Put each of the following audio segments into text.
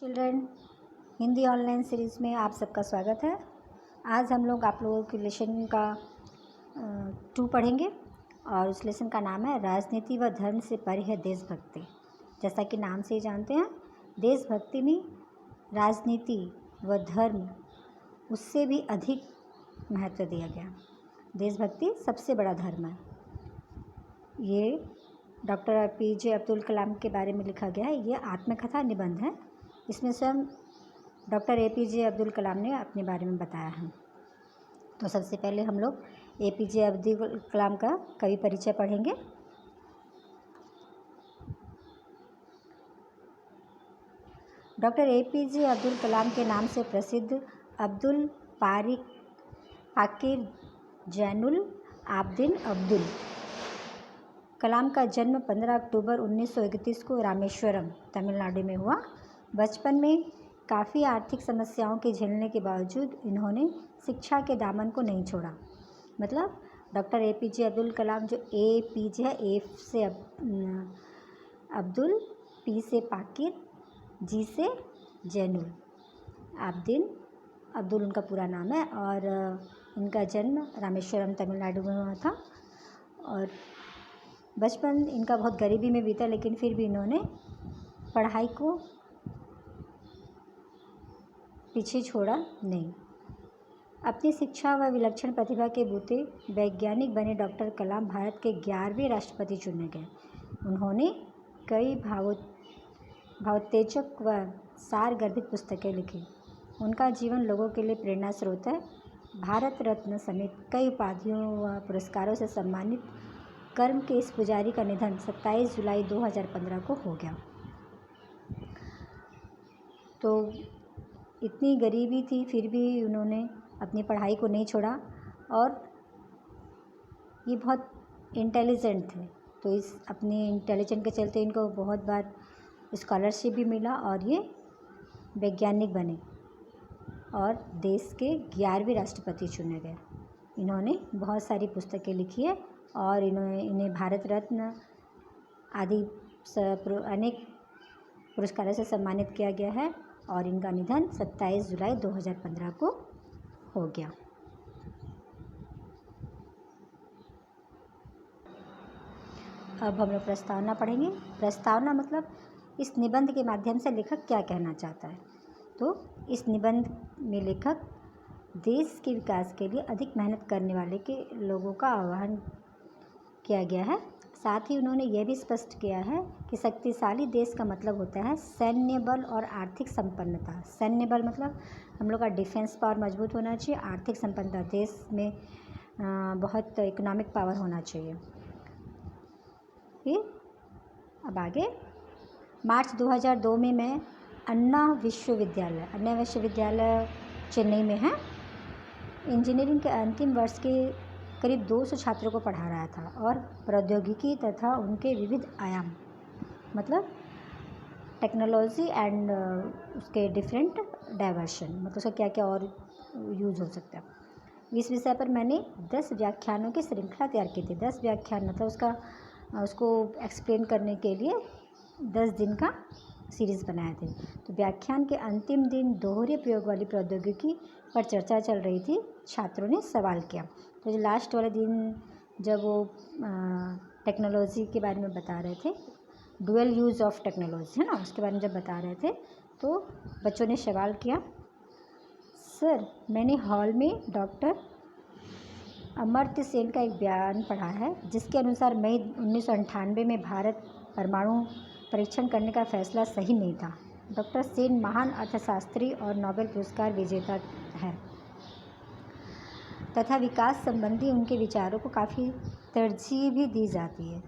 Children, Hindi online series में आप सबका स्वागत है। आज हम लोग आप लोगों के लेसन का 2 पढ़ेंगे और उस लेसन का नाम है राजनीति व धर्म से परे है देशभक्ति। जैसा कि नाम से ही जानते हैं, देशभक्ति में राजनीति व धर्म उससे भी अधिक महत्व दिया गया। देशभक्ति सबसे बड़ा धर्म है। ये डॉक्टर APJ अब्दुल कलाम के बारे में लिखा गया है। ये आत्मकथा निबंध है। इसमें स्वयं डॉक्टर APJ अब्दुल कलाम ने अपने बारे में बताया है। तो सबसे पहले हम लोग APJ अब्दुल कलाम का कवि परिचय पढ़ेंगे। डॉक्टर APJ अब्दुल कलाम के नाम से प्रसिद्ध अब्दुल पाकिर जैनुल आबदीन अब्दुल कलाम का जन्म 15 अक्टूबर 1931 को रामेश्वरम, तमिलनाडु में हुआ। बचपन में काफ़ी आर्थिक समस्याओं के झेलने के बावजूद इन्होंने शिक्षा के दामन को नहीं छोड़ा। मतलब डॉक्टर APJ अब्दुल कलाम, जो APJ है, ए से अब्दुल, P से पाकिर, G से जैनुल आबदीन अब्दुल उनका पूरा नाम है और इनका जन्म रामेश्वरम, तमिलनाडु में हुआ था। और बचपन इनका बहुत गरीबी में बीता, लेकिन फिर भी इन्होंने पढ़ाई को पीछे छोड़ा नहीं। अपनी शिक्षा व विलक्षण प्रतिभा के बूते वैज्ञानिक बने डॉक्टर कलाम भारत के 11वें राष्ट्रपति चुने गए। उन्होंने कई भावोत्तेजक व सारगर्भित पुस्तकें लिखी। उनका जीवन लोगों के लिए प्रेरणा स्रोत है। भारत रत्न समेत कई उपाधियों व पुरस्कारों से सम्मानित कर्म के इस पुजारी का निधन 27 जुलाई 2015 को हो गया। तो इतनी गरीबी थी, फिर भी उन्होंने अपनी पढ़ाई को नहीं छोड़ा और ये बहुत इंटेलिजेंट थे। तो इस अपने इंटेलिजेंट के चलते इनको बहुत बार स्कॉलरशिप भी मिला और ये वैज्ञानिक बने और देश के 11वें राष्ट्रपति चुने गए। इन्होंने बहुत सारी पुस्तकें लिखी है और इन्हें भारत रत्न आदि अनेक पुरस्कारों से सम्मानित किया गया है और इनका निधन 27 जुलाई 2015 को हो गया। अब हम लोग प्रस्तावना पढ़ेंगे। प्रस्तावना मतलब इस निबंध के माध्यम से लेखक क्या कहना चाहता है। तो इस निबंध में लेखक देश के विकास के लिए अधिक मेहनत करने वाले के लोगों का आह्वान किया गया है। साथ ही उन्होंने यह भी स्पष्ट किया है कि शक्तिशाली देश का मतलब होता है सैन्य बल और आर्थिक संपन्नता। सैन्य बल मतलब हम लोग का डिफेंस पावर मजबूत होना चाहिए। आर्थिक संपन्नता, देश में बहुत इकोनॉमिक पावर होना चाहिए। फिर अब आगे, मार्च 2002 में मैं अन्ना विश्वविद्यालय चेन्नई में है, इंजीनियरिंग के अंतिम वर्ष के करीब 200 छात्रों को पढ़ा रहा था और प्रौद्योगिकी तथा उनके विविध आयाम, मतलब टेक्नोलॉजी एंड उसके डिफरेंट डाइवर्शन, मतलब उसका क्या क्या और यूज़ हो सकता है, इस विषय पर मैंने 10 व्याख्यानों की श्रृंखला तैयार की थी। 10 व्याख्यान मतलब उसको एक्सप्लेन करने के लिए 10 दिन का सीरीज़ बनाए थे। तो व्याख्यान के अंतिम दिन दोहरे प्रयोग वाली प्रौद्योगिकी पर चर्चा चल रही थी। छात्रों ने सवाल किया। तो जो लास्ट वाले दिन जब वो टेक्नोलॉजी के बारे में बता रहे थे, डुअल यूज़ ऑफ टेक्नोलॉजी है ना, उसके बारे में जब बता रहे थे तो बच्चों ने सवाल किया, सर मैंने हॉल में डॉक्टर अमर्त्य सेन का एक बयान पढ़ा है जिसके अनुसार मई 1998 में भारत परमाणु परीक्षण करने का फैसला सही नहीं था। डॉक्टर सेन महान अर्थशास्त्री और नोबेल पुरस्कार विजेता है तथा विकास संबंधी उनके विचारों को काफ़ी तरजीह भी दी जाती है।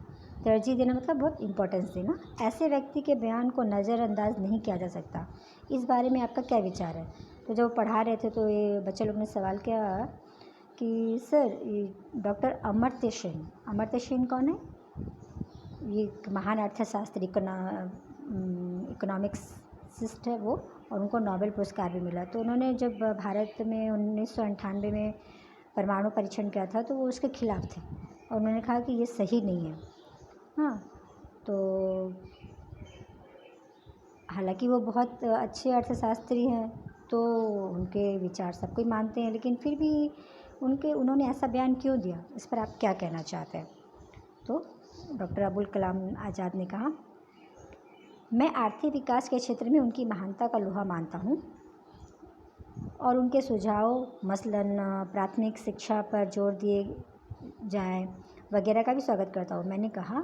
तरजीह देना मतलब बहुत इम्पोर्टेंस देना। ऐसे व्यक्ति के बयान को नज़रअंदाज नहीं किया जा सकता। इस बारे में आपका क्या विचार है। तो जब पढ़ा रहे थे तो ये बच्चे लोग ने सवाल किया कि सर डॉक्टर अमर्त्य सेन कौन है। ये महान अर्थशास्त्री, इकोनॉमिक्सिस्ट है वो, और उनको नोबेल पुरस्कार भी मिला। तो उन्होंने जब भारत में 1998 में परमाणु परीक्षण किया था तो वो उसके खिलाफ थे और उन्होंने कहा कि ये सही नहीं है। हाँ, तो हालांकि वो बहुत अच्छे अर्थशास्त्री हैं, तो उनके विचार सब कोई मानते हैं, लेकिन फिर भी उन्होंने ऐसा बयान क्यों दिया, इस पर आप क्या कहना चाहते हैं? तो डॉक्टर अबुल कलाम आज़ाद ने कहा, मैं आर्थिक विकास के क्षेत्र में उनकी महानता का लोहा मानता हूँ और उनके सुझाव मसलन प्राथमिक शिक्षा पर जोर दिए जाए वगैरह का भी स्वागत करता हूँ। मैंने कहा,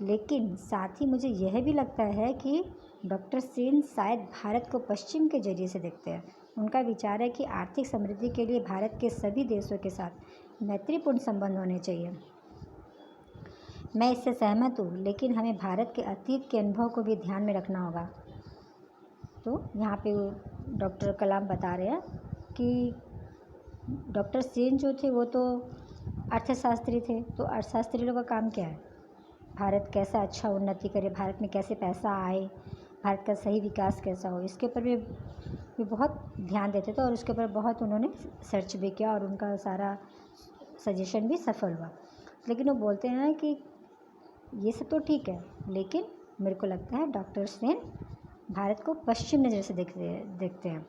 लेकिन साथ ही मुझे यह भी लगता है कि डॉक्टर सेन शायद भारत को पश्चिम के जरिए से देखते हैं। उनका विचार है कि आर्थिक समृद्धि के लिए भारत के सभी देशों के साथ मैत्रीपूर्ण संबंध होने चाहिए। मैं इससे सहमत हूँ, लेकिन हमें भारत के अतीत के अनुभव को भी ध्यान में रखना होगा। तो यहाँ पे डॉक्टर कलाम बता रहे हैं कि डॉक्टर सेन जो थे वो तो अर्थशास्त्री थे, तो अर्थशास्त्री लोगों का काम क्या है? भारत कैसा अच्छा उन्नति करे, भारत में कैसे पैसा आए, भारत का सही विकास कैसा हो, इसके ऊपर भी बहुत ध्यान देते थे और उसके ऊपर बहुत उन्होंने सर्च भी किया और उनका सारा सजेशन भी सफल हुआ। लेकिन वो बोलते हैं कि ये सब तो ठीक है, लेकिन मेरे को लगता है डॉक्टर सेन भारत को पश्चिम नज़र से देखते हैं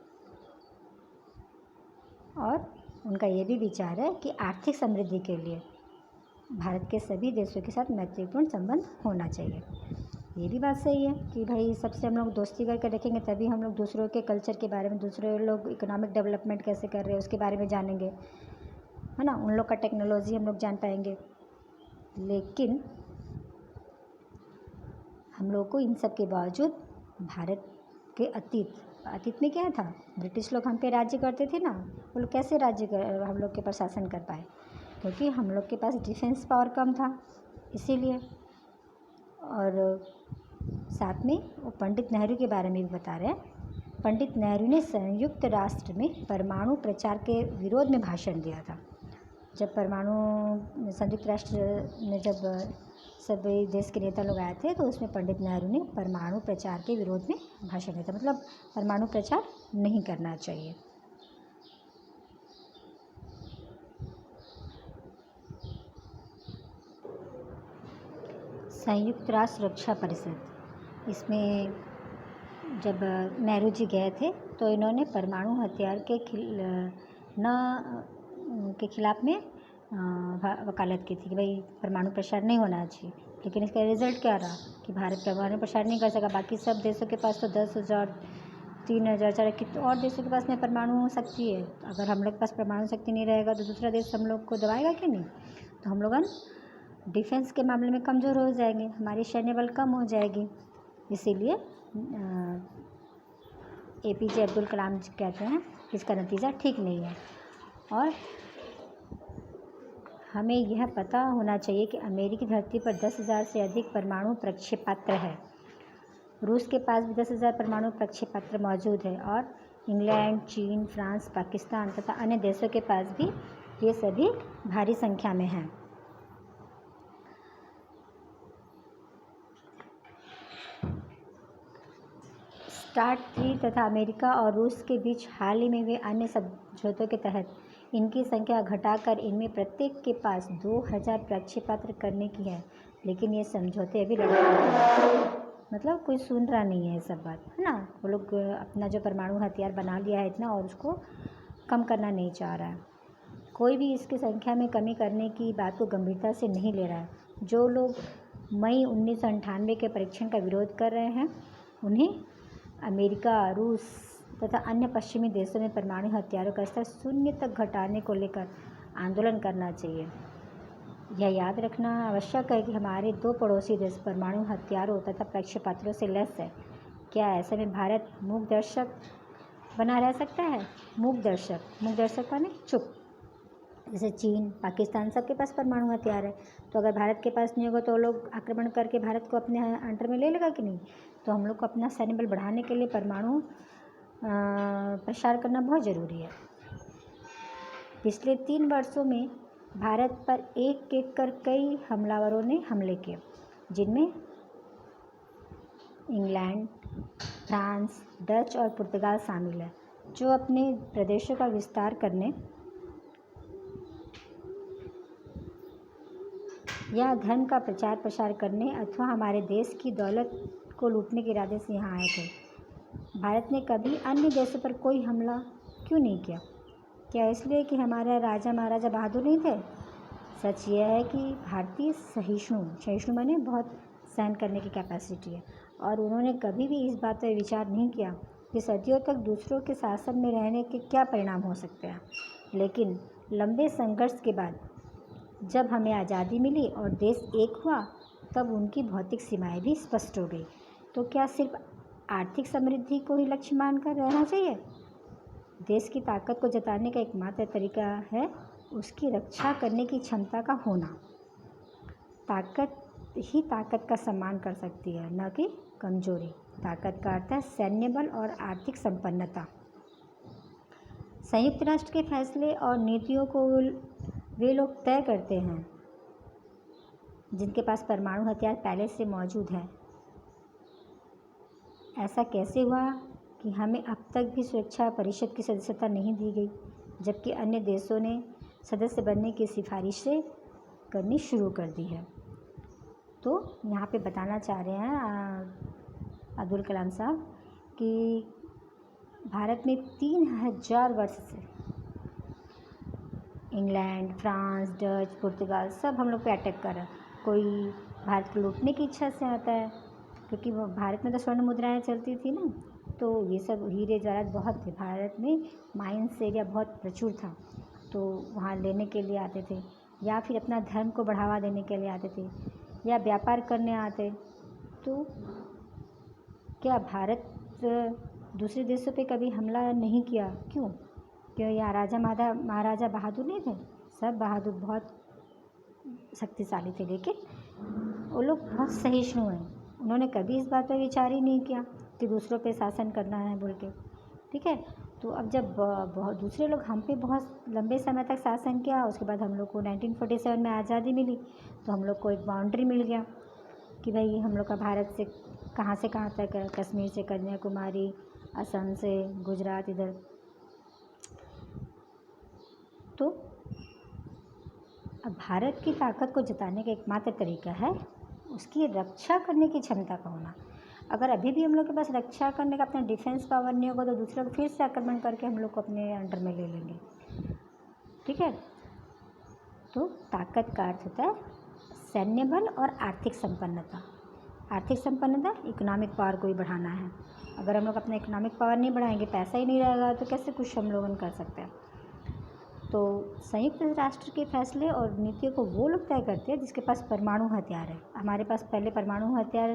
और उनका ये भी विचार है कि आर्थिक समृद्धि के लिए भारत के सभी देशों के साथ मैत्रीपूर्ण संबंध होना चाहिए। ये भी बात सही है कि भाई सबसे हम लोग दोस्ती करके रखेंगे, तभी हम लोग दूसरों के कल्चर के बारे में, दूसरे लोग इकोनॉमिक डेवलपमेंट कैसे कर रहे हैं उसके बारे में जानेंगे, है ना, उन लोग का टेक्नोलॉजी हम लोग जान पाएंगे। लेकिन हम लोग को इन सब के बावजूद भारत के अतीत में क्या था, ब्रिटिश लोग हम पे राज्य करते थे ना, वो लोग कैसे हम लोग के पर शासन कर पाए? क्योंकि हम लोग के पास डिफेंस पावर कम था, इसीलिए। और साथ में वो पंडित नेहरू के बारे में भी बता रहे हैं। पंडित नेहरू ने संयुक्त राष्ट्र में परमाणु प्रचार के विरोध में भाषण दिया था। जब संयुक्त राष्ट्र में जब सभी देश के नेता लोग आए थे, तो उसमें पंडित नेहरू ने परमाणु प्रचार के विरोध में भाषण दिया था, मतलब परमाणु प्रचार नहीं करना चाहिए। संयुक्त राष्ट्र सुरक्षा परिषद, इसमें जब नेहरू जी गए थे तो इन्होंने परमाणु हथियार के खिलाफ में वकालत की थी कि भाई परमाणु प्रसार नहीं होना चाहिए। लेकिन इसका रिज़ल्ट क्या रहा कि भारत परमाणु प्रसार नहीं कर सका। बाकी सब देशों के पास तो 10,000 3,000 चाहे कितने और देशों के पास में परमाणु शक्ति है। अगर हम लोग के पास परमाणु शक्ति नहीं रहेगा तो दूसरा देश हम लोग को दबाएगा कि नहीं? तो हम लोग डिफेंस के मामले में कमज़ोर हो जाएंगे, हमारी सैन्य बल कम हो जाएगी। इसीलिए APJ अब्दुल कलाम जी कहते हैं कि इसका नतीजा ठीक नहीं है। और हमें यह पता होना चाहिए कि अमेरिकी धरती पर 10,000 से अधिक परमाणु प्रक्षेपास्त्र है। रूस के पास भी 10,000 परमाणु प्रक्षेपास्त्र मौजूद है और इंग्लैंड, चीन, फ्रांस, पाकिस्तान तथा अन्य देशों के पास भी ये सभी भारी संख्या में हैं। स्टार्ट 3 तथा अमेरिका और रूस के बीच हाल ही में हुए अन्य समझौतों के तहत इनकी संख्या घटाकर इनमें प्रत्येक के पास 2,000 प्रक्षेपास्त्र करने की है। लेकिन ये समझौते अभी मतलब कोई सुन रहा नहीं है ये सब बात, है ना। वो लोग अपना जो परमाणु हथियार बना लिया है इतना, और उसको कम करना नहीं चाह रहा है। कोई भी इसकी संख्या में कमी करने की बात को गंभीरता से नहीं ले रहा है। जो लोग मई 1998 के परीक्षण का विरोध कर रहे हैं, उन्हें अमेरिका, रूस तथा अन्य पश्चिमी देशों में परमाणु हथियारों का स्तर 0 तक घटाने को लेकर आंदोलन करना चाहिए। यह याद रखना आवश्यक है कि हमारे 2 पड़ोसी देश परमाणु हथियारों तथा प्रक्षेपास्त्रों से लैस है। क्या ऐसे में भारत मूक दर्शक बना रह सकता है? मूक दर्शक माने चुप। जैसे चीन, पाकिस्तान, सबके पास परमाणु हथियार है, तो अगर भारत के पास नहीं होगा तो लोग आक्रमण करके भारत को अपने अंडर में ले लेगा कि नहीं? तो हम लोग को अपना सैन्य बल बढ़ाने के लिए परमाणु प्रसार करना बहुत ज़रूरी है। पिछले 3 वर्षों में भारत पर एक कर कई हमलावरों ने हमले किए, जिनमें इंग्लैंड, फ्रांस, डच और पुर्तगाल शामिल है, जो अपने प्रदेशों का विस्तार करने या धर्म का प्रचार प्रसार करने अथवा हमारे देश की दौलत को लूटने के इरादे से यहाँ आए थे। भारत ने कभी अन्य देशों पर कोई हमला क्यों नहीं किया? क्या इसलिए कि हमारे राजा महाराजा बहादुर नहीं थे? सच यह है कि भारतीय सहिष्णु माने बहुत सहन करने की कैपेसिटी है, और उन्होंने कभी भी इस बात पर विचार नहीं किया कि सदियों तक दूसरों के शासन में रहने के क्या परिणाम हो सकते हैं। लेकिन लंबे संघर्ष के बाद जब हमें आज़ादी मिली और देश एक हुआ, तब उनकी भौतिक सीमाएं भी स्पष्ट हो गई। तो क्या सिर्फ आर्थिक समृद्धि को ही लक्ष्य मानकर रहना चाहिए? देश की ताकत को जताने का एकमात्र तरीका है उसकी रक्षा करने की क्षमता का होना। ताकत ही ताकत का सम्मान कर सकती है, न कि कमजोरी। ताकत का अर्थ है सैन्य बल और आर्थिक संपन्नता। संयुक्त राष्ट्र के फैसले और नीतियों को वे लोग तय करते हैं जिनके पास परमाणु हथियार पहले से मौजूद है। ऐसा कैसे हुआ कि हमें अब तक भी सुरक्षा परिषद की सदस्यता नहीं दी गई, जबकि अन्य देशों ने सदस्य बनने की सिफारिशें करनी शुरू कर दी है? तो यहाँ पे बताना चाह रहे हैं अब्दुल कलाम साहब कि भारत में 3000 वर्ष से इंग्लैंड, फ्रांस, डच, पुर्तगाल सब हम लोग पे अटैक कर रहा है। कोई भारत को लूटने की इच्छा से आता है, क्योंकि वो भारत में तो स्वर्ण मुद्राएं चलती थी ना, तो ये सब हीरे जवाहरात बहुत थे। भारत में माइंस एरिया बहुत प्रचुर था, तो वहाँ लेने के लिए आते थे, या फिर अपना धर्म को बढ़ावा देने के लिए आते थे, या व्यापार करने आते। तो क्या भारत दूसरे देशों पे कभी हमला नहीं किया? क्यों? क्यों यहाँ राजा महाराजा बहादुर नहीं थे? सब बहादुर बहुत शक्तिशाली थे, लेकिन वो लोग बहुत सहिष्णु हैं। उन्होंने कभी इस बात पर विचार ही नहीं किया कि दूसरों पे शासन करना है बोल के। ठीक है, तो अब जब बहुत दूसरे लोग हम पे बहुत लंबे समय तक शासन किया, उसके बाद हम लोग को 1947 में आज़ादी मिली, तो हम लोग को एक बाउंड्री मिल गया कि भाई हम लोग का भारत से कहाँ तक है, कश्मीर से कन्याकुमारी, असम से गुजरात इधर। तो अब भारत की ताकत को जताने का एकमात्र तरीका है उसकी रक्षा करने की क्षमता का होना। अगर अभी भी हम लोग के पास रक्षा करने का अपना डिफेंस पावर नहीं होगा, तो दूसरे लोग फिर से आक्रमण करके हम लोग को अपने अंडर में ले लेंगे। ठीक है, तो ताकत का अर्थ होता है सैन्य बल और आर्थिक संपन्नता। आर्थिक संपन्नता इकोनॉमिक पावर को ही बढ़ाना है। अगर हम लोग अपना इकोनॉमिक पावर नहीं बढ़ाएंगे, पैसा ही नहीं रहेगा, तो कैसे कुछ हम लोग कर सकते हैं? तो संयुक्त राष्ट्र के फैसले और नीतियों को वो लोग तय करते हैं जिसके पास परमाणु हथियार है। हमारे पास पहले परमाणु हथियार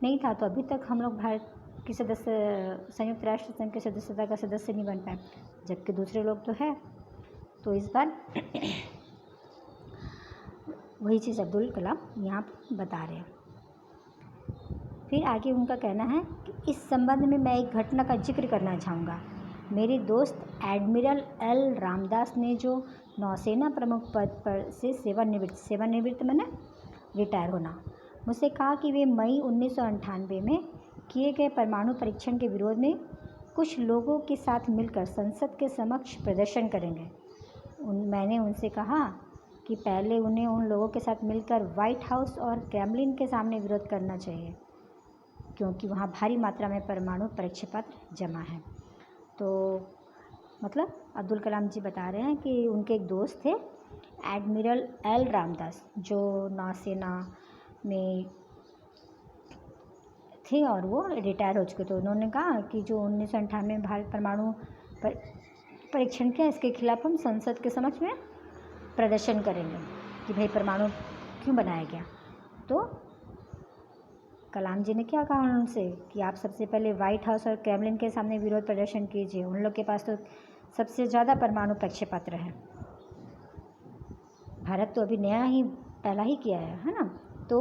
नहीं था, तो अभी तक हम लोग भारत की संयुक्त राष्ट्र संघ के सदस्यता का सदस्य नहीं बन पाए, जबकि दूसरे लोग तो है। तो इस बार वही चीज़ अब्दुल कलाम यहाँ बता रहे हैं। फिर आगे उनका कहना है कि इस संबंध में मैं एक घटना का जिक्र करना चाहूँगा। मेरे दोस्त एडमिरल एल रामदास ने जो नौसेना प्रमुख पद पर से सेवानिवृत्त मैंने रिटायर होना, मुझसे कहा कि वे मई 1998 में किए गए परमाणु परीक्षण के विरोध में कुछ लोगों के साथ मिलकर संसद के समक्ष प्रदर्शन करेंगे। मैंने उनसे कहा कि पहले उन्हें उन लोगों के साथ मिलकर व्हाइट हाउस और क्रेमलिन के सामने विरोध करना चाहिए, क्योंकि वहाँ भारी मात्रा में परमाणु परीक्षा पत्र जमा है। तो मतलब अब्दुल कलाम जी बता रहे हैं कि उनके एक दोस्त थे एडमिरल एल रामदास, जो नौसेना में थे और वो रिटायर हो चुके थे। उन्होंने कहा कि जो 1998 में भारत परमाणु परीक्षण किया, इसके खिलाफ हम संसद के समक्ष में प्रदर्शन करेंगे कि भाई परमाणु क्यों बनाया गया। तो कलाम जी ने क्या कहा उनसे कि आप सबसे पहले व्हाइट हाउस और क्रेमलिन के सामने विरोध प्रदर्शन कीजिए, उन लोग के पास तो सबसे ज़्यादा परमाणु प्रक्षेपास्त्र है। भारत तो अभी पहला ही किया है ना। तो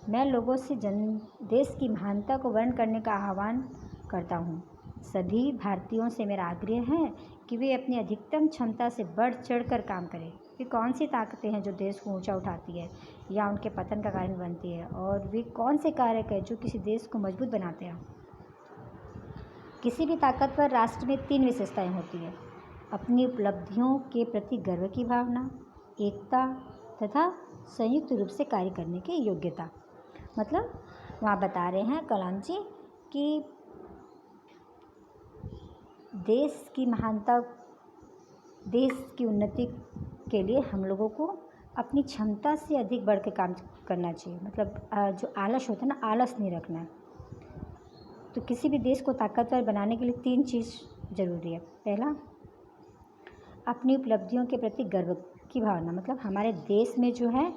मैं लोगों से देश की महानता को वर्ण करने का आह्वान करता हूँ। सभी भारतीयों से मेरा आग्रह है कि वे अपनी अधिकतम क्षमता से बढ़ चढ़ कर काम करें। वे कौन सी ताकतें हैं जो देश को ऊंचा उठाती है या उनके पतन का कारण बनती है, और वे कौन से कारक हैं जो किसी देश को मजबूत बनाते हैं। किसी भी ताकतवर राष्ट्र में 3 विशेषताएं होती है: अपनी उपलब्धियों के प्रति गर्व की भावना, एकता तथा संयुक्त रूप से कार्य करने की योग्यता। मतलब वहाँ बता रहे हैं कलाम जी कि देश की महानता, देश की उन्नति के लिए हम लोगों को अपनी क्षमता से अधिक बढ़ के काम करना चाहिए। मतलब जो आलस होता है ना, आलस नहीं रखना है। तो किसी भी देश को ताकतवर बनाने के लिए 3 चीज़ ज़रूरी है। पहला, अपनी उपलब्धियों के प्रति गर्व की भावना। मतलब हमारे देश में जो है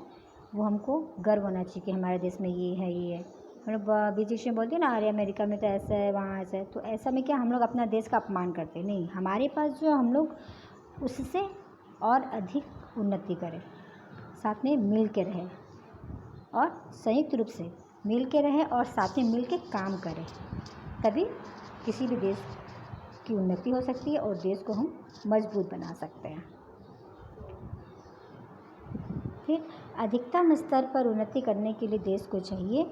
वो हमको गर्व होना चाहिए कि हमारे देश में ये है, ये है। हम लोग बीच बीच में बोलते हैं ना, अरे अमेरिका में तो ऐसा है, वहाँ ऐसा है। तो ऐसा में क्या हम लोग अपना देश का अपमान करते हैं? नहीं, हमारे पास जो हम लोग उससे और अधिक उन्नति करें, साथ में मिल के रहें और संयुक्त रूप से मिल के रहें और साथ में मिल के काम करें, तभी किसी भी देश की उन्नति हो सकती है और देश को हम मजबूत बना सकते हैं। फिर अधिकतम स्तर पर उन्नति करने के लिए देश को चाहिए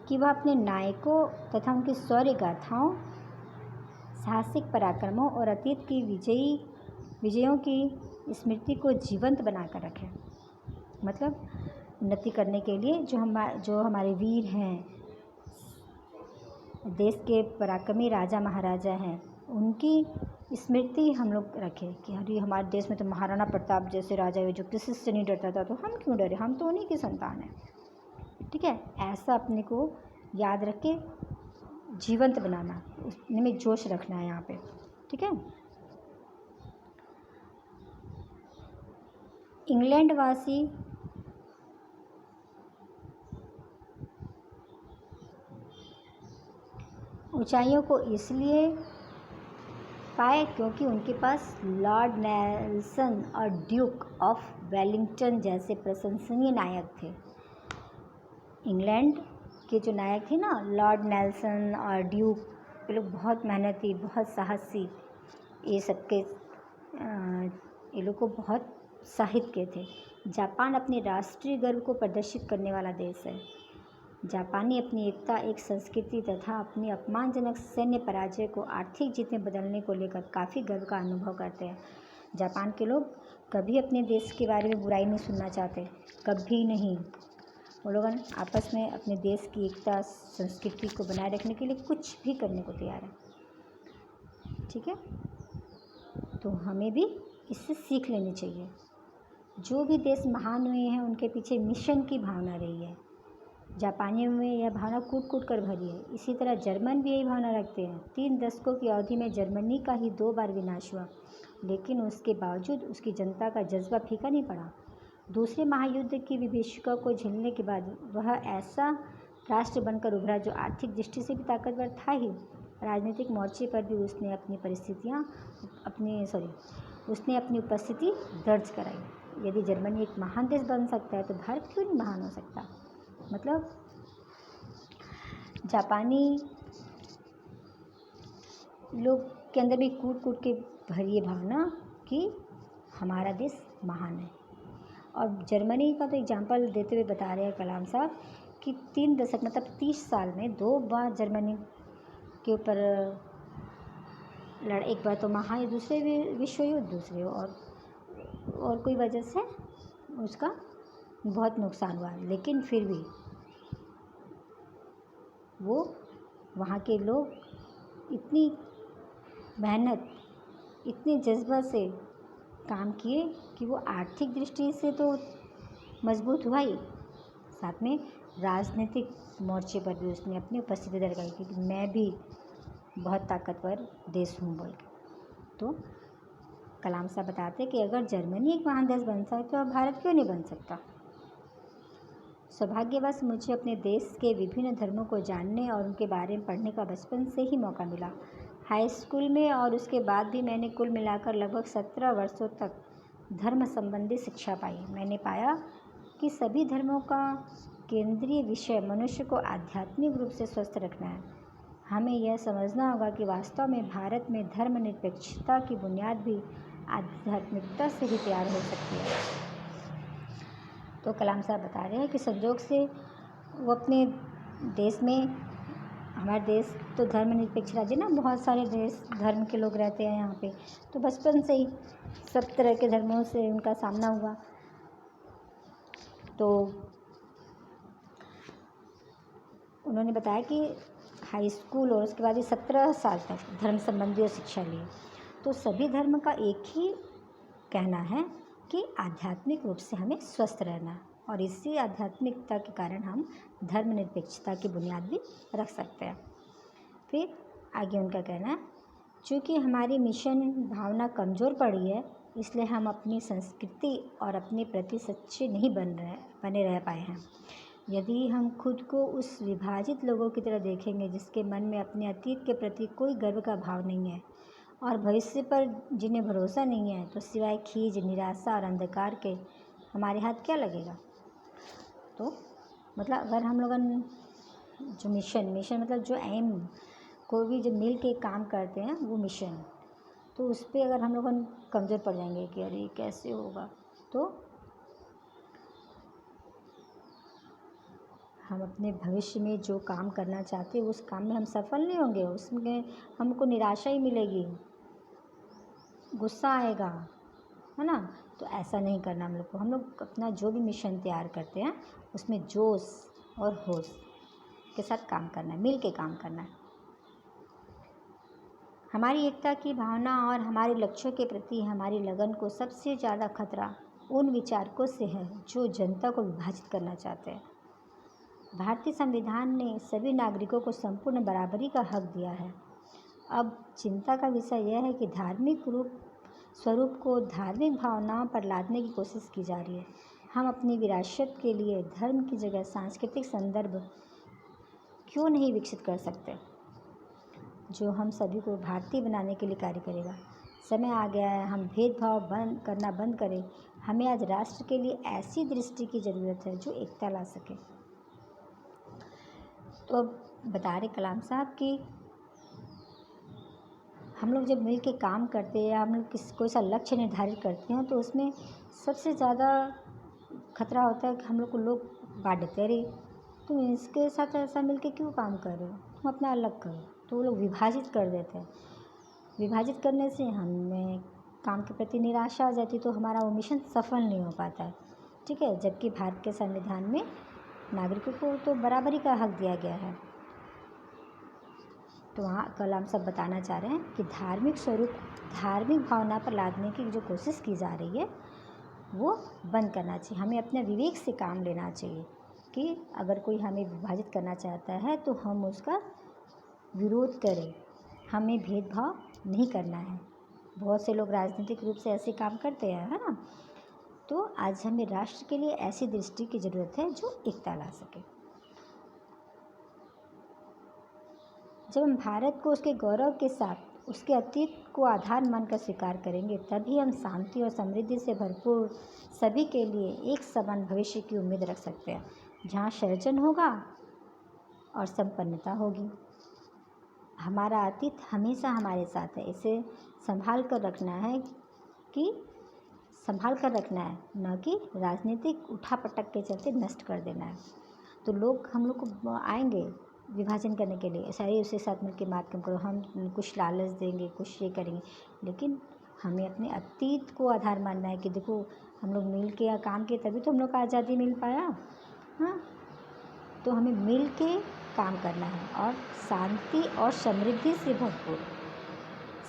कि वह अपने नायकों तथा उनकी शौर्य गाथाओं, साहसिक पराक्रमों और अतीत की विजयों की स्मृति को जीवंत बनाकर रखें। मतलब उन्नति करने के लिए जो हमारे वीर हैं, देश के पराक्रमी राजा महाराजा हैं, उनकी स्मृति हम लोग रखें कि अरे हमारे देश में तो महाराणा प्रताप जैसे राजा हुए जो किसी से नहीं डरता था, तो हम क्यों डरे, हम तो उन्हीं की संतान हैं। ठीक है, ऐसा अपने को याद रख के जीवंत बनाना, उसमें जोश रखना है यहाँ पे। ठीक है, इंग्लैंड वासी ऊंचाइयों को इसलिए पाए क्योंकि उनके पास लॉर्ड नेल्सन और ड्यूक ऑफ वेलिंगटन जैसे प्रशंसनीय नायक थे। इंग्लैंड के जो नायक थे ना, लॉर्ड नेल्सन और ड्यूक, ये लोग बहुत मेहनती, बहुत साहसी, ये लोग को बहुत साहित्य के थे। जापान अपने राष्ट्रीय गर्व को प्रदर्शित करने वाला देश है। जापानी अपनी एकता, एक संस्कृति तथा अपनी अपमानजनक सैन्य पराजय को आर्थिक जीत में बदलने को लेकर काफ़ी गर्व का अनुभव करते हैं। जापान के लोग कभी अपने देश के बारे में बुराई नहीं सुनना चाहते, कभी नहीं। वो लोग आपस में अपने देश की एकता, संस्कृति को बनाए रखने के लिए कुछ भी करने को तैयार है। ठीक है, तो हमें भी इससे सीख लेनी चाहिए। जो भी देश महान हुए हैं उनके पीछे मिशन की भावना रही है। जापानियों में यह भावना कूट कूट कर भरी है। इसी तरह जर्मन भी यही भावना रखते हैं। 3 दशकों की अवधि में जर्मनी का ही 2 बार विनाश हुआ, लेकिन उसके बावजूद उसकी जनता का जज्बा फीका नहीं पड़ा। दूसरे महायुद्ध की विभीषिका को झेलने के बाद वह ऐसा राष्ट्र बनकर उभरा जो आर्थिक दृष्टि से भी ताकतवर था ही, राजनीतिक मोर्चे पर भी उसने अपनी उपस्थिति दर्ज कराई। यदि जर्मनी एक महान देश बन सकता है तो भारत क्यों नहीं महान हो सकता। मतलब जापानी लोग के अंदर भी कूट कूट के भरी है भावना कि हमारा देश महान है। और जर्मनी का तो एग्जाम्पल देते हुए बता रहे हैं कलाम साहब कि 3 दशक मतलब 30 साल में 2 बार जर्मनी के ऊपर एक बार तो महायुद्ध, दूसरे विश्व युद्ध, दूसरे और कोई वजह से उसका बहुत नुकसान हुआ, लेकिन फिर भी वो वहाँ के लोग इतनी मेहनत, इतने जज्बा से काम किए कि वो आर्थिक दृष्टि से तो मजबूत हुआ ही, साथ में राजनीतिक मोर्चे पर भी उसने अपनी उपस्थिति दर्शाई कि मैं भी बहुत ताकतवर देश हूँ बोल के। तो कलाम साहब बताते कि अगर जर्मनी एक महान देश बन सकता तो भारत क्यों नहीं बन सकता। सौभाग्यवश मुझे अपने देश के विभिन्न धर्मों को जानने और उनके बारे में पढ़ने का बचपन से ही मौका मिला। हाई स्कूल में और उसके बाद भी मैंने कुल मिलाकर लगभग 17 वर्षों तक धर्म संबंधी शिक्षा पाई। मैंने पाया कि सभी धर्मों का केंद्रीय विषय मनुष्य को आध्यात्मिक रूप से स्वस्थ रखना है। हमें यह समझना होगा कि वास्तव में भारत में धर्मनिरपेक्षता की बुनियाद भी आध्यात्मिकता से ही तैयार हो सकती है। तो कलाम साहब बता रहे हैं कि संजोग से वो अपने देश में, हमारे देश तो धर्मनिरपेक्ष राज्य ना, बहुत सारे देश धर्म के लोग रहते हैं यहाँ पे, तो बचपन से ही सब तरह के धर्मों से उनका सामना हुआ। तो उन्होंने बताया कि हाई स्कूल और उसके बाद ही 17 साल तक धर्म संबंधी और शिक्षा ली। तो सभी धर्म का एक ही कहना है कि आध्यात्मिक रूप से हमें स्वस्थ रहना, और इसी आध्यात्मिकता के कारण हम धर्मनिरपेक्षता की बुनियाद भी रख सकते हैं। फिर आगे उनका कहना है, चूँकि हमारी मिशन भावना कमज़ोर पड़ी है, इसलिए हम अपनी संस्कृति और अपने प्रति सच्चे नहीं बने रह पाए हैं। यदि हम खुद को उस विभाजित लोगों की तरह देखेंगे जिसके मन में अपने अतीत के प्रति कोई गर्व का भाव नहीं है और भविष्य पर जिन्हें भरोसा नहीं है, तो सिवाय खीज, निराशा और अंधकार के हमारे हाथ क्या लगेगा। तो मतलब अगर हम लोगन जो मिशन मतलब जो एम, कोई भी जब मिल के काम करते हैं वो मिशन, तो उस पर अगर हम लोगन कमज़ोर पड़ जाएंगे कि अरे कैसे होगा, तो हम अपने भविष्य में जो काम करना चाहते हैं उस काम में हम सफल नहीं होंगे, उसमें हमको निराशा ही मिलेगी, गुस्सा आएगा, है ना। तो ऐसा नहीं करना हम लोग को। हम लोग अपना जो भी मिशन तैयार करते हैं उसमें जोश और होश के साथ काम करना है, मिल के काम करना है। हमारी एकता की भावना और हमारे लक्ष्यों के प्रति हमारी लगन को सबसे ज़्यादा खतरा उन विचारकों से है जो जनता को विभाजित करना चाहते हैं। भारतीय संविधान ने सभी नागरिकों को संपूर्ण बराबरी का हक दिया है। अब चिंता का विषय यह है कि धार्मिक स्वरूप को धार्मिक भावनाओं पर लादने की कोशिश की जा रही है। हम अपनी विरासत के लिए धर्म की जगह सांस्कृतिक संदर्भ क्यों नहीं विकसित कर सकते, जो हम सभी को भारतीय बनाने के लिए कार्य करेगा। समय आ गया है हम भेदभाव करना बंद करें। हमें आज राष्ट्र के लिए ऐसी दृष्टि की ज़रूरत है जो एकता ला सके। तो अब बता रहे कलाम साहब कि हम लोग जब मिल के काम करते हैं या हम लोग कोई सा लक्ष्य निर्धारित करते हैं, तो उसमें सबसे ज़्यादा खतरा होता है कि हम लोग को लोग बांट देते हैं, अरे तुम इसके साथ ऐसा मिल के क्यों काम कर रहे हो, तुम अपना अलग करो। तो वो लोग विभाजित कर देते हैं। विभाजित करने से हमें काम के प्रति निराशा आ जाती, तो हमारा वो मिशन सफल नहीं हो पाता है। ठीक है, जबकि भारत के संविधान में नागरिकों को तो बराबरी का हक दिया गया है। तो वहाँ कलाम साहब बताना चाह रहे हैं कि धार्मिक स्वरूप धार्मिक भावना पर लादने की जो कोशिश की जा रही है वो बंद करना चाहिए। हमें अपने विवेक से काम लेना चाहिए कि अगर कोई हमें विभाजित करना चाहता है तो हम उसका विरोध करें, हमें भेदभाव नहीं करना है। बहुत से लोग राजनीतिक रूप से ऐसे काम करते हैं, है ना। तो आज हमें राष्ट्र के लिए ऐसी दृष्टि की ज़रूरत है जो एकता ला सके। जब हम भारत को उसके गौरव के साथ उसके अतीत को आधार मानकर स्वीकार करेंगे, तभी हम शांति और समृद्धि से भरपूर सभी के लिए एक समान भविष्य की उम्मीद रख सकते हैं, जहाँ सृजन होगा और संपन्नता होगी। हमारा अतीत हमेशा हमारे साथ है, इसे संभाल कर रखना है न कि राजनीतिक उठापटक के चलते नष्ट कर देना है। तो लोग हम लोग को आएंगे विभाजन करने के लिए, सारे उसके साथ मिलकर बात कम करो, हम कुछ लालच देंगे, कुछ ये करेंगे, लेकिन हमें अपने अतीत को आधार मानना है कि देखो हम लोग मिल के या काम किए तभी तो हम लोग को आज़ादी मिल पाया। हाँ, तो हमें मिल के काम करना है और शांति और समृद्धि से भरपूर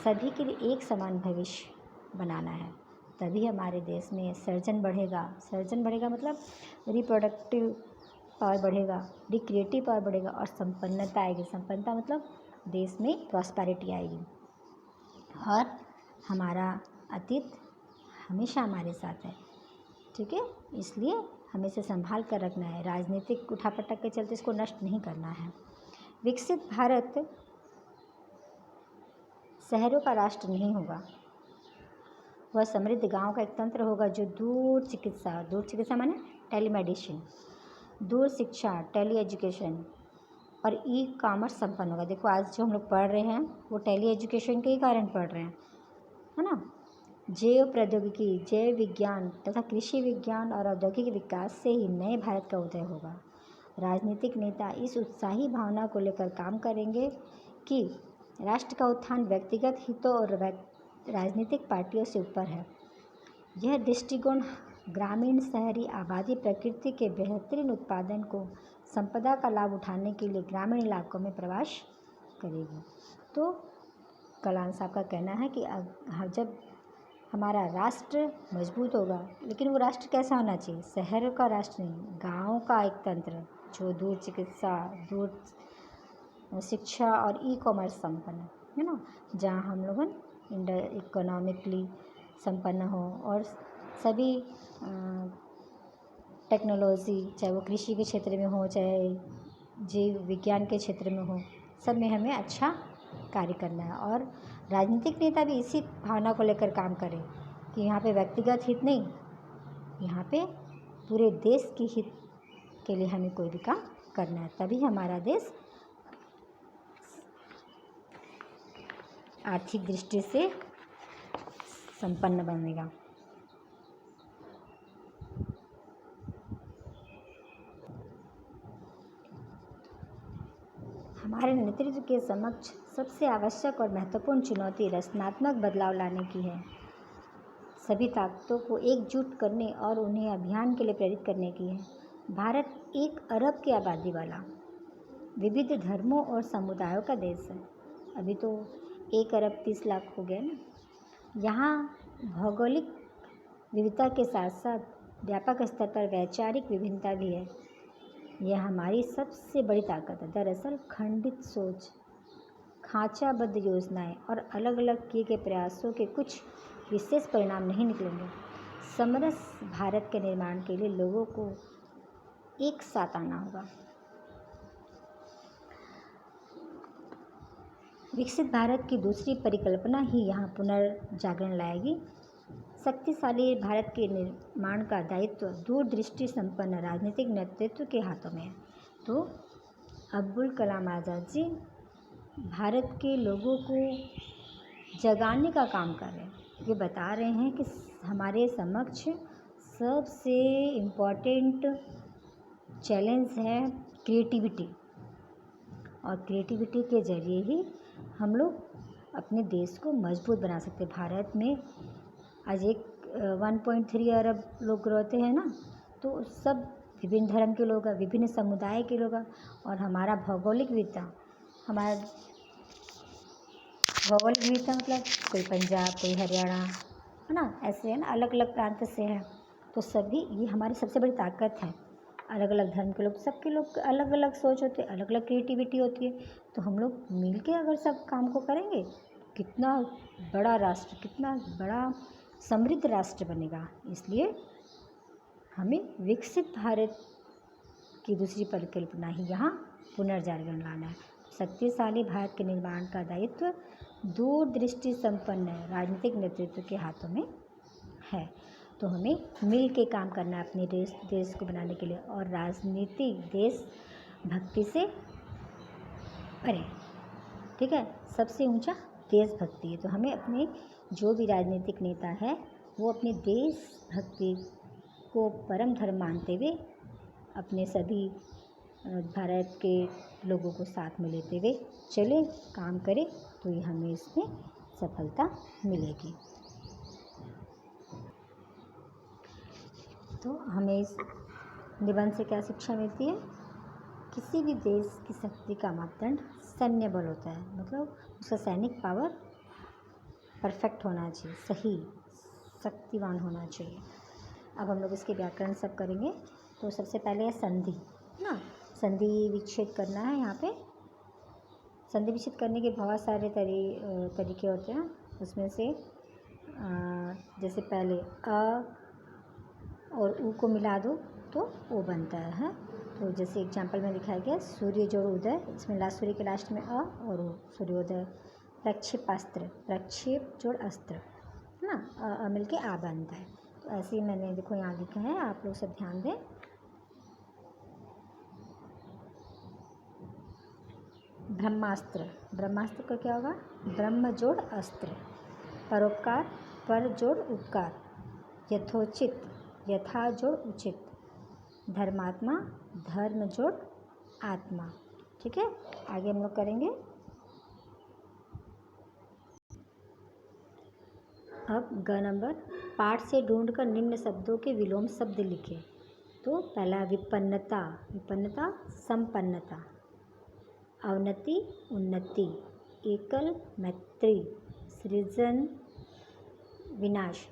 सभी के लिए एक समान भविष्य बनाना है। तभी हमारे देश में सृजन बढ़ेगा मतलब रिप्रोडक्टिव पावर बढ़ेगा, रिक्रिएटिव पावर बढ़ेगा और संपन्नता आएगी। संपन्नता मतलब देश में प्रॉस्पेरिटी आएगी। और हमारा अतीत हमेशा हमारे साथ है, ठीक है, इसलिए हमें इसे संभाल कर रखना है। राजनीतिक उठापटक के चलते इसको नष्ट नहीं करना है। विकसित भारत शहरों का राष्ट्र नहीं होगा, वह समृद्ध गांव का एक तंत्र होगा जो दूर चिकित्सा माने टेलीमेडिसिन, दूर शिक्षा टेली एजुकेशन और ई कॉमर्स संपन्न होगा। देखो आज जो हम लोग पढ़ रहे हैं वो टेली एजुकेशन के ही कारण पढ़ रहे हैं, है ना। जैव प्रौद्योगिकी, जैव विज्ञान तथा कृषि विज्ञान और औद्योगिक विकास से ही नए भारत का उदय होगा। राजनीतिक नेता इस उत्साही भावना को लेकर काम करेंगे कि राष्ट्र का उत्थान व्यक्तिगत हितों और राजनीतिक पार्टियों से ऊपर है। यह दृष्टिकोण ग्रामीण शहरी आबादी प्रकृति के बेहतरीन उत्पादन को संपदा का लाभ उठाने के लिए ग्रामीण इलाकों में प्रवास करेगी। तो कलाम साहब का कहना है कि जब हमारा राष्ट्र मजबूत होगा, लेकिन वो राष्ट्र कैसा होना चाहिए? शहर का राष्ट्र नहीं, गाँव का एक तंत्र जो दूर चिकित्सा, दूर शिक्षा और ई कॉमर्स संपन्न है ना, जहाँ हम लोग इकोनॉमिकली संपन्न हो और सभी टेक्नोलॉजी, चाहे वो कृषि के क्षेत्र में हो, चाहे जीव विज्ञान के क्षेत्र में हो, सब में हमें अच्छा कार्य करना है। और राजनीतिक नेता भी इसी भावना को लेकर काम करें कि यहाँ पे व्यक्तिगत हित नहीं, यहाँ पे पूरे देश के हित के लिए हमें कोई भी काम करना है, तभी हमारा देश आर्थिक दृष्टि से संपन्न बनेगा। हमारे नेतृत्व के समक्ष सबसे आवश्यक और महत्वपूर्ण चुनौती रचनात्मक बदलाव लाने की है। सभी ताकतों को एकजुट करने और उन्हें अभियान के लिए प्रेरित करने की है। भारत 1 अरब की आबादी वाला विविध धर्मों और समुदायों का देश है। अभी तो 1 अरब 30 लाख हो गए ना। यहाँ भौगोलिक विविधता के साथ साथ व्यापक स्तर पर वैचारिक विभिन्नता भी है। यह हमारी सबसे बड़ी ताकत है। दरअसल खंडित सोच, खांचाबद्ध योजनाएं और अलग अलग किए गए प्रयासों के कुछ विशेष परिणाम नहीं निकलेंगे। समरस भारत के निर्माण के लिए लोगों को एक साथ आना होगा। विकसित भारत की दूसरी परिकल्पना ही यहाँ पुनर्जागरण लाएगी। शक्तिशाली भारत के निर्माण का दायित्व दूरदृष्टि संपन्न राजनीतिक नेतृत्व के हाथों में है। तो अब्दुल कलाम आज़ाद जी भारत के लोगों को जगाने का काम कर रहे हैं। ये बता रहे हैं कि हमारे समक्ष सबसे इम्पोर्टेंट चैलेंज है क्रिएटिविटी, और क्रिएटिविटी के ज़रिए ही हम लोग अपने देश को मजबूत बना सकते हैं। भारत में आज 1.3 अरब लोग रहते हैं ना, तो सब विभिन्न धर्म के लोग हैं, विभिन्न समुदाय के लोग हैं, और हमारा भौगोलिक विविधता मतलब कोई पंजाब, कोई हरियाणा, है ना, ऐसे है ना, अलग अलग प्रांत से है। तो सभी ये हमारी सबसे बड़ी ताकत है। अलग अलग धर्म के लोग, सबके लोग अलग अलग सोच होती है, अलग अलग क्रिएटिविटी होती है। तो हम लोग मिल के अगर सब काम को करेंगे, कितना बड़ा राष्ट्र, कितना बड़ा समृद्ध राष्ट्र बनेगा। इसलिए हमें विकसित भारत की दूसरी परिकल्पना ही यहाँ पुनर्जागरण लाना है। शक्तिशाली भारत के निर्माण का दायित्व दूरदृष्टि संपन्न राजनीतिक नेतृत्व के हाथों में है। तो हमें मिल के काम करना है अपने देश को बनाने के लिए, और राजनीति देश भक्ति से परे, ठीक है। सबसे ऊंचा देशभक्ति है। तो हमें अपने जो भी राजनीतिक नेता है वो अपने देशभक्ति को परम धर्म मानते हुए अपने सभी भारत के लोगों को साथ में लेते हुए चले, काम करें, तो ये हमें इसमें सफलता मिलेगी। तो हमें इस निबंध से क्या शिक्षा मिलती है? किसी भी देश की शक्ति का मापदंड सैन्य बल होता है, मतलब उसका सैनिक पावर परफेक्ट होना चाहिए, सही शक्तिवान होना चाहिए। अब हम लोग इसके व्याकरण सब करेंगे। तो सबसे पहले है संधि, ना, संधि विच्छेद करना है। यहाँ पे संधि विच्छेद करने के बहुत सारे तरीके होते हैं। उसमें से जैसे पहले अ और उ को मिला दो तो ओ बनता है। तो जैसे एग्जाम्पल में दिखाया गया, सूर्य जोड़ उदय, इसमें सूर्य के लास्ट में अ और ओ, सूर्योदय। प्रक्षेपास्त्र, प्रक्षेप जोड़ अस्त्र, है ना, मिल के आ बनता है। तो ऐसे ही मैंने देखो यहाँ लिखा है, आप लोग सब ध्यान दें। ब्रह्मास्त्र, ब्रह्मास्त्र का क्या होगा? ब्रह्म जोड़ अस्त्र। परोपकार, पर जोड़ उपकार। यथोचित, यथा जोड़ उचित। धर्मात्मा, धर्म जोड़ आत्मा। ठीक है, आगे हम लोग करेंगे। अब ग नंबर, पाठ से ढूंढकर निम्न शब्दों के विलोम शब्द लिखें। तो पहला विपन्नता, विपन्नता संपन्नता, अवनति उन्नति, एकल मैत्री, सृजन विनाश,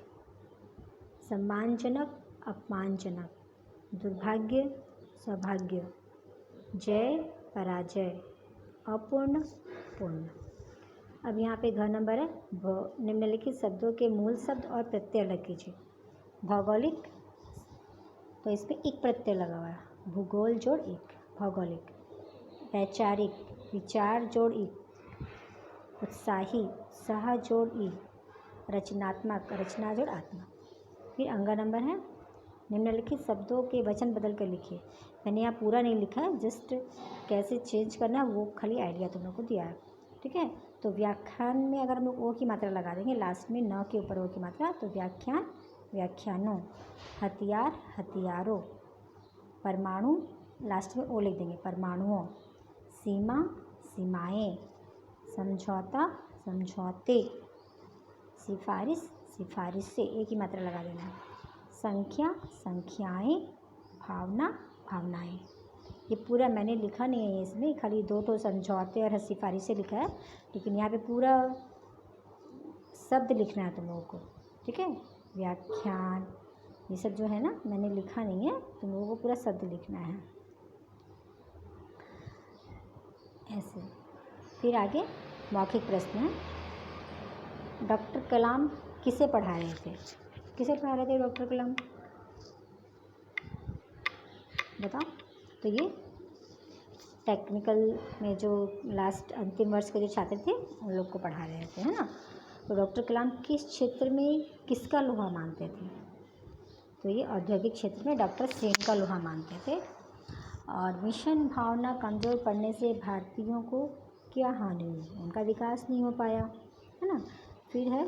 सम्मानजनक अपमानजनक, दुर्भाग्य सौभाग्य, जय पराजय, अपूर्ण पूर्ण। अब यहाँ पे घ नंबर है निम्नलिखित शब्दों के मूल शब्द और प्रत्यय अलग कीजिए। भौगोलिक, तो इसमें एक प्रत्यय लगा हुआ है, भूगोल जोड़ एक, भौगोलिक। वैचारिक, विचार जोड़ एक, उत्साही, उत्साह जोड़ ई, रचनात्मक, रचना जोड़ आत्मा। फिर अंगा नंबर है निम्नलिखित शब्दों के वचन बदल कर लिखिए। मैंने यहाँ पूरा नहीं लिखा है, जस्ट कैसे चेंज करना है वो खाली आइडिया तुम लोग को दिया है, ठीक है। तो व्याख्यान में अगर हम लोग ओ की मात्रा लगा देंगे लास्ट में, न के ऊपर ओ की मात्रा, तो व्याख्यान व्याख्यानों, हथियार हथियारों, परमाणु लास्ट में ओ लिख देंगे, परमाणुओं, सीमा सीमाएं, समझौता समझौते, सिफारिश सिफारिशें, एक ही मात्रा लगा देना है, संख्या संख्याएं, भावना भावनाएं। ये पूरा मैंने लिखा नहीं है इसमें, खाली दो तो समझौते और सिफारिशें लिखा है, लेकिन यहाँ पे पूरा शब्द लिखना है तुम लोगों को, ठीक है। व्याख्यान ये सब जो है ना मैंने लिखा नहीं है, तुम लोगों को पूरा शब्द लिखना है ऐसे। फिर आगे मौखिक प्रश्न है, डॉक्टर कलाम किसे पढ़ा रहे थे? किसे पढ़ा रहे थे डॉक्टर कलाम, बताओ। तो ये टेक्निकल में जो लास्ट अंतिम वर्ष के जो छात्र थे उन लोग को पढ़ा रहे थे, है ना। तो डॉक्टर कलाम किस क्षेत्र में किसका लोहा मानते थे? तो ये औद्योगिक क्षेत्र में डॉक्टर सेन का लोहा मानते थे। और मिशन भावना कमज़ोर पड़ने से भारतीयों को क्या हानि हुई? उनका विकास नहीं हो पाया, है ना। फिर है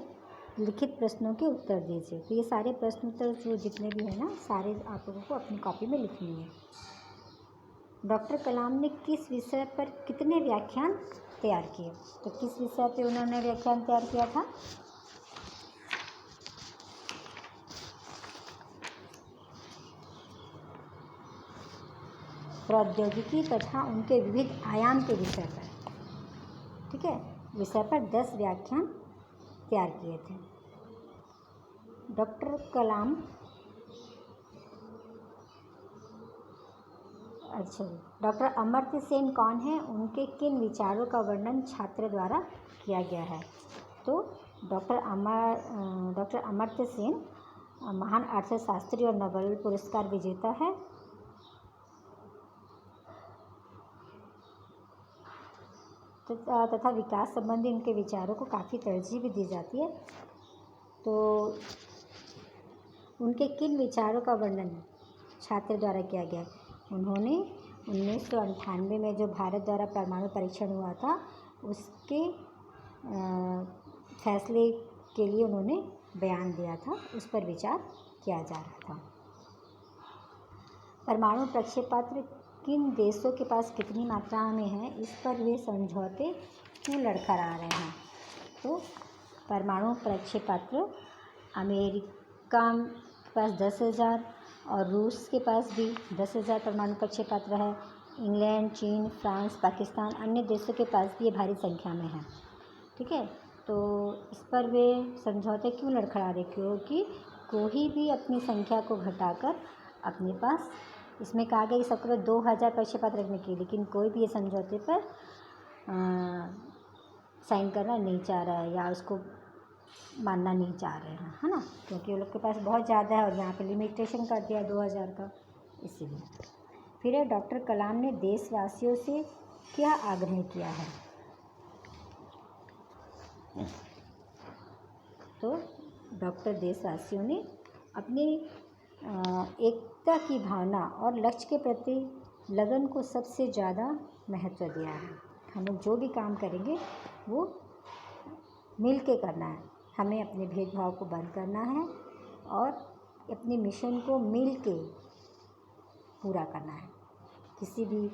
लिखित प्रश्नों के उत्तर दीजिए। तो ये सारे प्रश्न उत्तर जो जितने भी हैं ना सारे आप लोगों को अपनी कॉपी में लिखनी है। डॉक्टर कलाम ने किस विषय पर कितने व्याख्यान तैयार किए? तो किस विषय पे उन्होंने व्याख्यान तैयार किया था? प्रौद्योगिकी तथा उनके विविध आयाम के विषय पर, ठीक है, विषय पर 10 व्याख्यान तैयार किए थे डॉक्टर कलाम। अच्छा, डॉक्टर अमर्त्य सेन कौन है? उनके किन विचारों का वर्णन छात्र द्वारा किया गया है? तो डॉक्टर अमर्त्य सेन महान अर्थशास्त्री और नोबेल पुरस्कार विजेता है। तथा विकास संबंधी उनके विचारों को काफ़ी तरजीह भी दी जाती है। तो उनके किन विचारों का वर्णन छात्र द्वारा किया गया? उन्होंने 1998 में जो भारत द्वारा परमाणु परीक्षण हुआ था उसके फैसले के लिए उन्होंने बयान दिया था, उस पर विचार किया जा रहा था। परमाणु प्रक्षेपास्त्र किन देशों के पास कितनी मात्रा में है, इस पर वे समझौते क्यों लड़खड़ा रहे हैं? तो परमाणु प्रक्षेपास्त्र अमेरिका के पास 10,000 और रूस के पास भी 10,000 परमाणु प्रक्षेपास्त्र है। इंग्लैंड, चीन, फ्रांस, पाकिस्तान, अन्य देशों के पास भी ये भारी संख्या में है, ठीक है। तो इस पर वे समझौते क्यों लड़खड़ा रहे? क्योंकि कोई भी अपनी संख्या को घटाकर अपने पास, इसमें कहा गया कि सबको 2,000 प्रक्षेपास्त्र रखने की, लेकिन कोई भी ये समझौते पर साइन करना नहीं चाह रहा है या उसको मानना नहीं चाह रहे हैं, है ना, क्योंकि वो लोग के पास बहुत ज़्यादा है और यहाँ पे लिमिटेशन कर दिया 2,000 का, इसीलिए। फिर है डॉक्टर कलाम ने देशवासियों से क्या आग्रह किया है? तो डॉक्टर देशवासियों ने अपनी एकता की भावना और लक्ष्य के प्रति लगन को सबसे ज़्यादा महत्व दिया है। हम लोग जो भी काम करेंगे वो मिल के करना है, हमें अपने भेदभाव को बंद करना है और अपने मिशन को मिल के पूरा करना है। किसी भी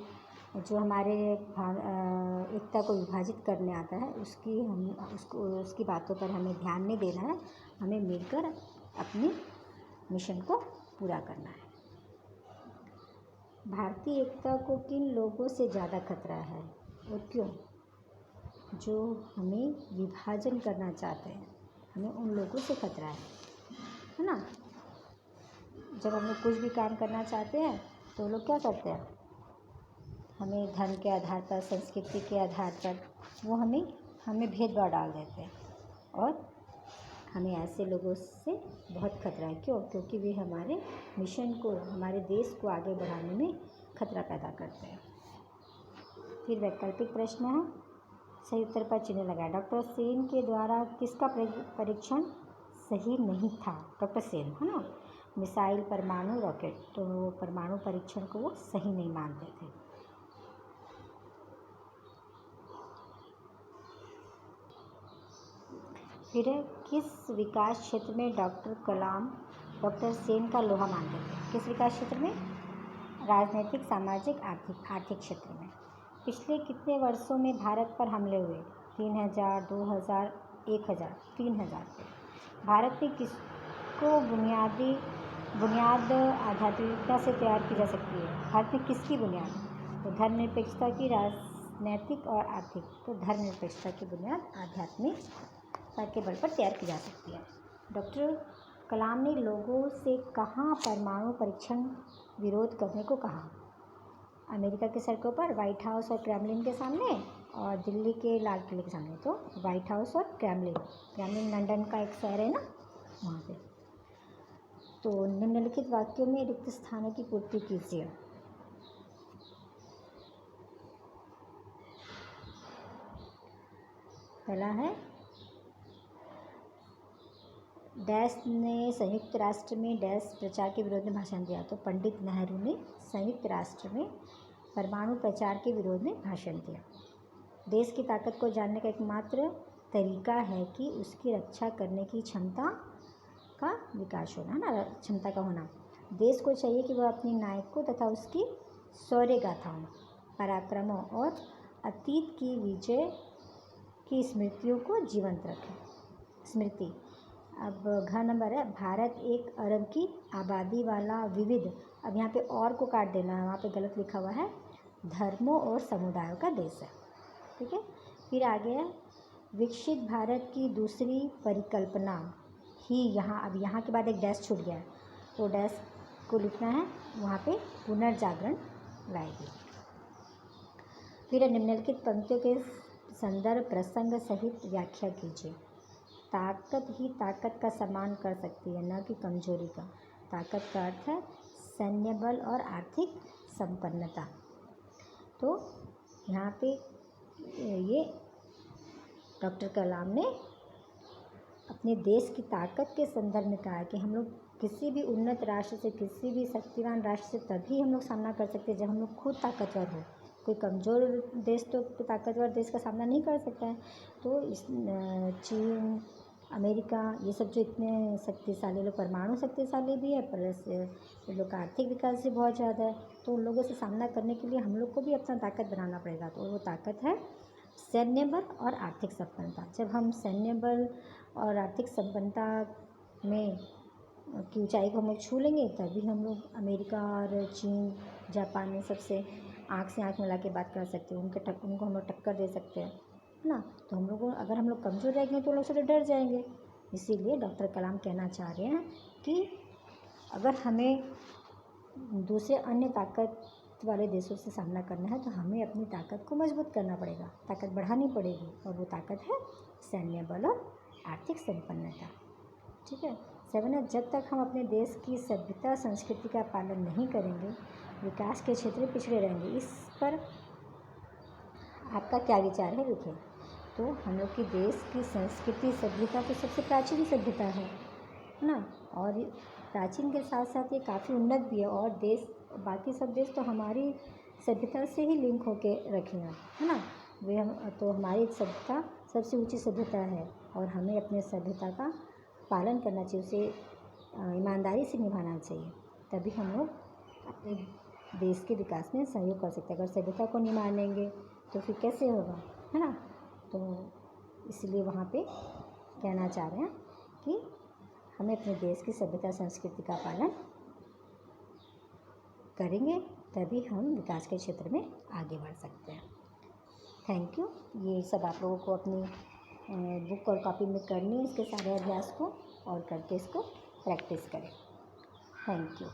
जो हमारे एकता को विभाजित करने आता है उसकी बातों पर हमें ध्यान नहीं देना है, हमें मिलकर अपने मिशन को पूरा करना है। भारतीय एकता को किन लोगों से ज़्यादा खतरा है और क्यों? जो हमें विभाजन करना चाहते हैं, हमें उन लोगों से खतरा है ना। जब हम लोग कुछ भी काम करना चाहते हैं तो वो लोग क्या करते हैं, हमें धर्म के आधार पर, संस्कृति के आधार पर वो हमें भेदभाव डाल देते हैं और हमें ऐसे लोगों से बहुत खतरा है। क्यों? क्योंकि वे हमारे मिशन को, हमारे देश को आगे बढ़ाने में खतरा पैदा करते हैं। फिर वैकल्पिक प्रश्न है, सही उत्तर पर चिन्ह लगाएं। डॉक्टर सेन के द्वारा किसका परीक्षण सही नहीं था? डॉक्टर सेन, है ना, मिसाइल, परमाणु, रॉकेट, तो वो परमाणु परीक्षण को वो सही नहीं मानते थे। फिर है, किस विकास क्षेत्र में डॉक्टर कलाम डॉक्टर सेन का लोहा मानते थे? किस विकास क्षेत्र में? राजनीतिक, सामाजिक, आर्थिक क्षेत्र में। पिछले कितने वर्षों में भारत पर हमले हुए? 3000, 2000, 1000, 3000 पे। भारत में किसको बुनियाद आध्यात्मिकता से तैयार की जा सकती है? भारत में किसकी बुनियाद? तो धर्मनिरपेक्षता की, राजनैतिक और आर्थिक। तो धर्मनिरपेक्षता की बुनियाद आध्यात्मिकता के बल पर तैयार की जा सकती है। डॉक्टर कलाम ने लोगों से कहाँ परमाणु परीक्षण विरोध करने को कहा? अमेरिका की सड़कों पर, व्हाइट हाउस और क्रेमलिन के सामने, और दिल्ली के लाल किले के सामने। तो व्हाइट हाउस और क्रेमलिन लंदन का एक शहर है ना, वहाँ पे। तो निम्नलिखित वाक्यों में रिक्त स्थानों की पूर्ति कीजिए। पहला है, डैश ने संयुक्त राष्ट्र में डैश प्रचार के विरोध में भाषण दिया। तो पंडित नेहरू ने संयुक्त राष्ट्र में परमाणु प्रचार के विरोध में भाषण दिया। देश की ताकत को जानने का एकमात्र तरीका है कि उसकी रक्षा करने की क्षमता का विकास होना, है ना, क्षमता का होना। देश को चाहिए कि वह अपने नायकों तथा उसकी शौर्य गाथाओं, पराक्रमों और अतीत की विजय की स्मृतियों को जीवंत रखे। स्मृति। अब घ नंबर है, भारत 1 अरब की आबादी वाला विविध, अब यहाँ पे और को काट देना है, वहाँ पे गलत लिखा हुआ है, धर्मों और समुदायों का देश है। ठीक है। फिर आगे है, विकसित भारत की दूसरी परिकल्पना ही यहाँ, अब यहाँ के बाद एक डैश छूट गया है, तो डैश को लिखना है, वहाँ पे पुनर्जागरण लाएगी। फिर निम्नलिखित पंक्तियों के संदर्भ प्रसंग सहित व्याख्या कीजिए। ताकत ही ताकत का सम्मान कर सकती है, न कि कमजोरी का। ताकत का अर्थ है सैन्य बल और आर्थिक संपन्नता। तो यहाँ पे ये डॉक्टर कलाम ने अपने देश की ताकत के संदर्भ में कहा कि हम लोग किसी भी उन्नत राष्ट्र से, किसी भी शक्तिवान राष्ट्र से तभी हम लोग सामना कर सकते हैं जब हम लोग खुद ताकतवर हो। कोई कमज़ोर देश तो ताकतवर देश का सामना नहीं कर सकता है। तो इस चीन, अमेरिका, ये सब जो इतने शक्तिशाली लोग, परमाणु शक्तिशाली भी है, प्लस ये लोग का आर्थिक विकास भी बहुत ज़्यादा है। तो उन लोगों से सामना करने के लिए हम लोग को भी अपना ताकत बनाना पड़ेगा। तो वो ताकत है सैन्य बल और आर्थिक संपन्नता। जब हम सैन्य बल और आर्थिक संपन्नता में की ऊंचाई को हम लोग छू लेंगे, तभी हम लोग अमेरिका और चीन, जापान में सबसे आँख से आँख मिला के बात कर सकते हैं, उनको हम लोग टक्कर दे सकते हैं, है ना। तो हम लोग, अगर हम लोग कमज़ोर रहेंगे तो लोग से डर जाएंगे। इसीलिए डॉक्टर कलाम कहना चाह रहे हैं कि अगर हमें दूसरे अन्य ताकत वाले देशों से सामना करना है तो हमें अपनी ताकत को मजबूत करना पड़ेगा, ताकत बढ़ानी पड़ेगी, और वो ताकत है सैन्य बल और आर्थिक संपन्नता। ठीक है। 7 है, जब तक हम अपने देश की सभ्यता संस्कृति का पालन नहीं करेंगे, विकास के क्षेत्र में पिछड़े रहेंगे। इस पर आपका क्या विचार है, लिखें। तो हम लोग की देश की संस्कृति सभ्यता तो सबसे प्राचीन सभ्यता है ना, और प्राचीन के साथ साथ ये काफ़ी उन्नत भी है, और देश, बाकी सब देश तो हमारी सभ्यता से ही लिंक होके रखे हैं, है ना। वे तो हमारी सभ्यता सबसे ऊंची सभ्यता है, और हमें अपने सभ्यता का पालन करना चाहिए, उसे ईमानदारी से निभाना चाहिए, तभी हम लोग अपने देश के विकास में सहयोग कर सकते हैं। अगर सभ्यता को नहीं मानेंगे तो फिर कैसे होगा, है ना। तो इसलिए वहाँ पे कहना चाह रहे हैं कि हमें अपने देश की सभ्यता संस्कृति का पालन करेंगे तभी हम विकास के क्षेत्र में आगे बढ़ सकते हैं। Thank you. ये सब आप लोगों को अपनी बुक और कॉपी में करनी है, इसके सारे अभ्यास को, और करके इसको प्रैक्टिस करें। Thank you.